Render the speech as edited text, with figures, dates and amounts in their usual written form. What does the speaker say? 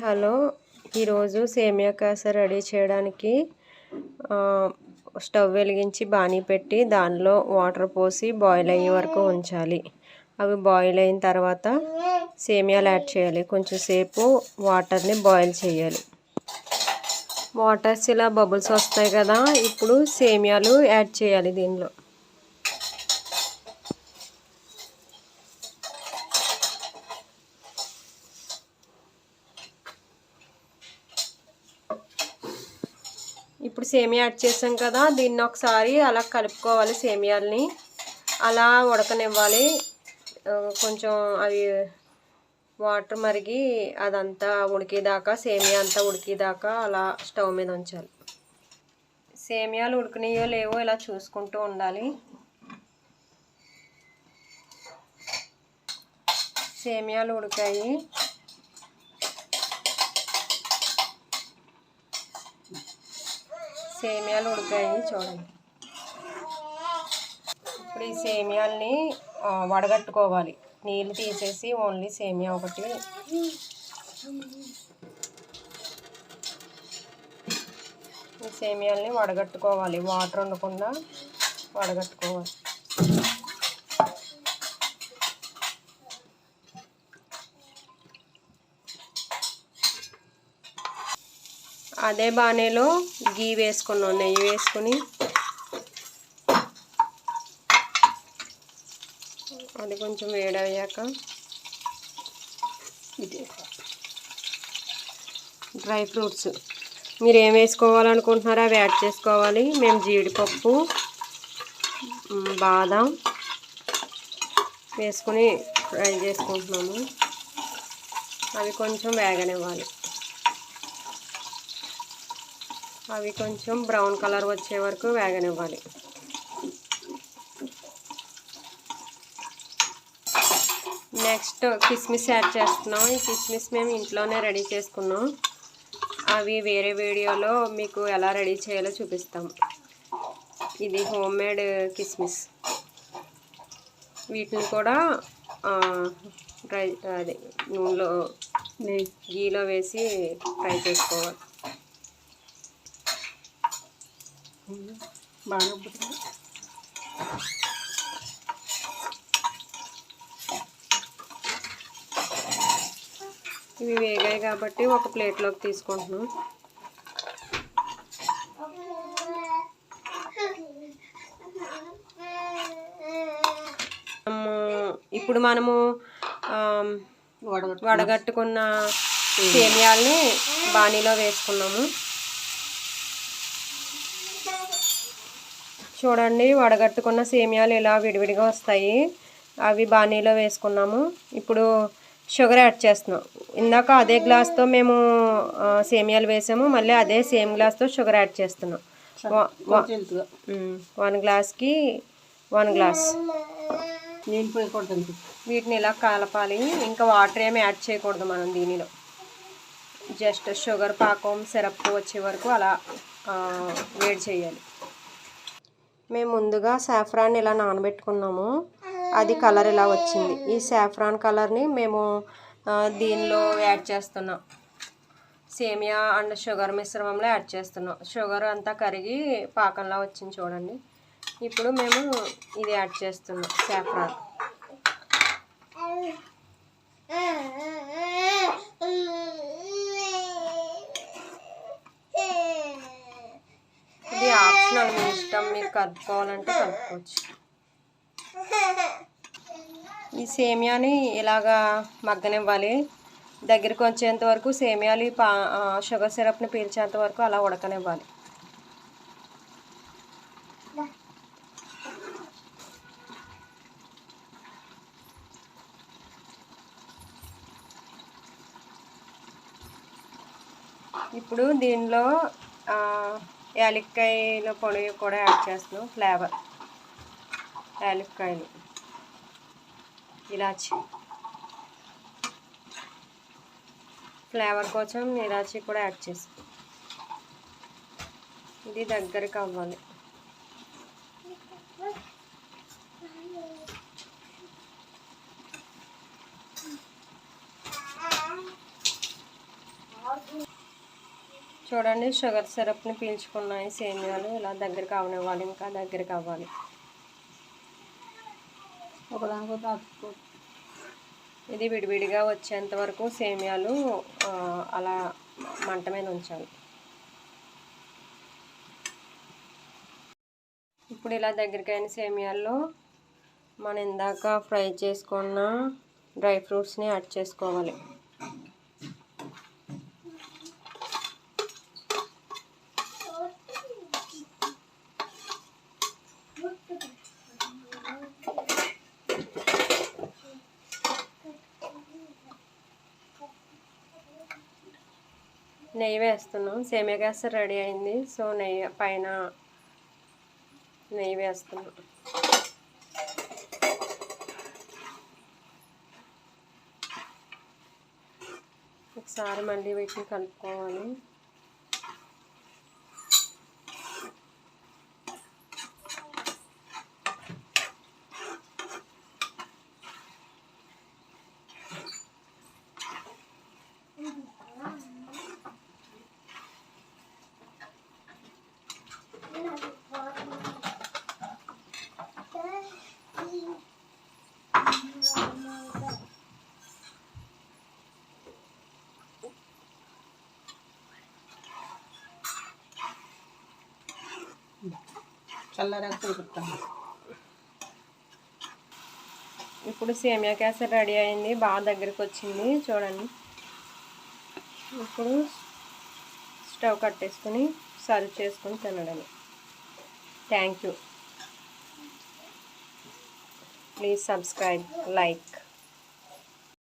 Hello, ఈరోజు సేమియా kesari ready చేయడానికి స్టవ్ వెలిగించి బాణీ పెట్టి దానిలో వాటర్ పోసి బాయిల్ అయ్యే వరకు ఉంచాలి. అవి బాయిల్ అయిన తర్వాత సేమియాలు యాడ్ చేయాలి. కొంచెం సేపు వాటర్ని బాయిల్ చేయాలి. వాటర్స్ ఇలా బబుల్స్ వస్తాయి కదా, ఇప్పుడు సేమియాలు యాడ్ చేయాలి దీనిలో. ఇప్పుడు సేమియా యాడ్ చేసాం కదా, దీన్ని ఒకసారి అలా కలుపుకోవాలి. సేమియాల్ని అలా ఉడకనివ్వాలి. కొంచెం అవి వాటర్ మరిగి అదంతా ఉడికేదాకా, సేమియా అంతా ఉడికేదాకా అలా స్టవ్ మీద ఉంచాలి. సేమియాలు ఉడికినాయో లేవో ఇలా చూసుకుంటూ ఉండాలి. సేమియాలు ఉడికాయి. చూడండి. ఇప్పుడు ఈ సేమియాల్ని వడగట్టుకోవాలి. నీళ్ళు తీసేసి ఓన్లీ సేమియా ఒకటి. ఈ సేమియాల్ని వడగట్టుకోవాలి, వాటర్ ఉండకుండా వడగట్టుకోవాలి. అదే బాణీలో గీ వేసుకున్నాం, నెయ్యి వేసుకుని అది కొంచెం వేడయ్యాక డ్రై ఫ్రూట్స్ మీరు ఏం వేసుకోవాలనుకుంటున్నారో అవి యాడ్ చేసుకోవాలి. మేము జీడిపప్పు, బాదం వేసుకుని ఫ్రై చేసుకుంటున్నాము. అవి కొంచెం వేగనివ్వాలి. అవి కొంచెం బ్రౌన్ కలర్ వచ్చే వరకు వేగనివ్వాలి. నెక్స్ట్ కిస్మిస్ యాడ్ చేస్తున్నాం. ఈ కిస్మిస్ మేము ఇంట్లోనే రెడీ చేసుకున్నాం. అవి వేరే వీడియోలో మీకు ఎలా రెడీ చేయాలో చూపిస్తాము. ఇది హోమ్ మేడ్ కిస్మిస్. వీటిని కూడా నూనెలో గీలో వేసి ఫ్రై చేసుకోవాలి. బాగా ఇవి వేగాయి కాబట్టి ఒక ప్లేట్లోకి తీసుకుంటున్నాం. ఇప్పుడు మనము వడగట్టుకున్న సేమియాల్ని బాణీలో వేసుకున్నాము. చూడండి, వడగట్టుకున్న సేమియాలు ఇలా విడివిడిగా వస్తాయి. అవి బాణీలో వేసుకున్నాము. ఇప్పుడు షుగర్ యాడ్ చేస్తున్నాం. ఇందాక అదే గ్లాస్తో మేము సేమియాలు వేసాము, మళ్ళీ అదే సేమ్ గ్లాస్తో షుగర్ యాడ్ చేస్తున్నాం. 1 గ్లాస్కి 1 గ్లాస్. వీటిని ఇలా కలపాలి. ఇంకా వాటర్ ఏమి యాడ్ చేయకూడదు మనం దీనిలో. జస్ట్ షుగర్ పాకం సిరప్ వచ్చే వరకు అలా వేడి చేయాలి. మేము ముందుగా సాఫ్రాన్ ఇలా నానబెట్టుకున్నాము. అది కలర్ ఇలా వచ్చింది. ఈ సాఫ్రాన్ కలర్ని మేము దీనిలో యాడ్ చేస్తున్నాం. సేమియా అండ్ షుగర్ మిశ్రమంలో యాడ్ చేస్తున్నాం. షుగర్ అంతా కరిగి పాకంలా వచ్చింది చూడండి. ఇప్పుడు మేము ఇది యాడ్ చేస్తున్నాం, సాఫ్రాన్. ఇది ఆప్షనల్, మీ ఇష్టం. మీకు కలుపుకోవాలంటే కలుపుకోవచ్చు. ఈ సేమియాని ఇలాగా మగ్గనివ్వాలి. దగ్గరికి వచ్చేంత వరకు సేమియాలు షుగర్ సిరప్ని పీల్చేంత వరకు అలా ఉడకనివ్వాలి. ఇప్పుడు దీనిలో యాలక్కాయల పొడి కూడా యాడ్ చేస్తున్నాం. ఫ్లేవర్ యాలక్కాయలు, ఇలాచి ఫ్లేవర్ కోసం ఇలాచి కూడా యాడ్ చేస్తాం. ఇది దగ్గరికి అవ్వాలి. చూడండి షుగర్ సిరప్ని పీల్చుకున్నాయి సేమియాలు. ఇలా దగ్గరికి అవనివ్వాలి, ఇంకా దగ్గరికి అవ్వాలి. ఇది విడివిడిగా వచ్చేంత వరకు సేమియాలు అలా మంట మీద ఉంచాలి. ఇప్పుడు ఇలా దగ్గరికి అయిన సేమియాల్లో మనం ఇందాక ఫ్రై చేసుకున్న డ్రై ఫ్రూట్స్ని యాడ్ చేసుకోవాలి. నెయ్యి వేస్తున్నాం. సేమియా కేసరి రెడీ అయింది. సో నెయ్యి పైన నెయ్యి వేస్తున్నాం. ఒకసారి మళ్ళీ వీటిని కలుపుకోవాలి. ఇప్పుడు సేమియా కేసరి రెడీ అయింది. బాగా దగ్గరికి వచ్చింది చూడండి. ఇప్పుడు స్టవ్ కట్టేసుకొని సర్వ్ చేసుకొని తినడమే. Thank you. Please subscribe, like.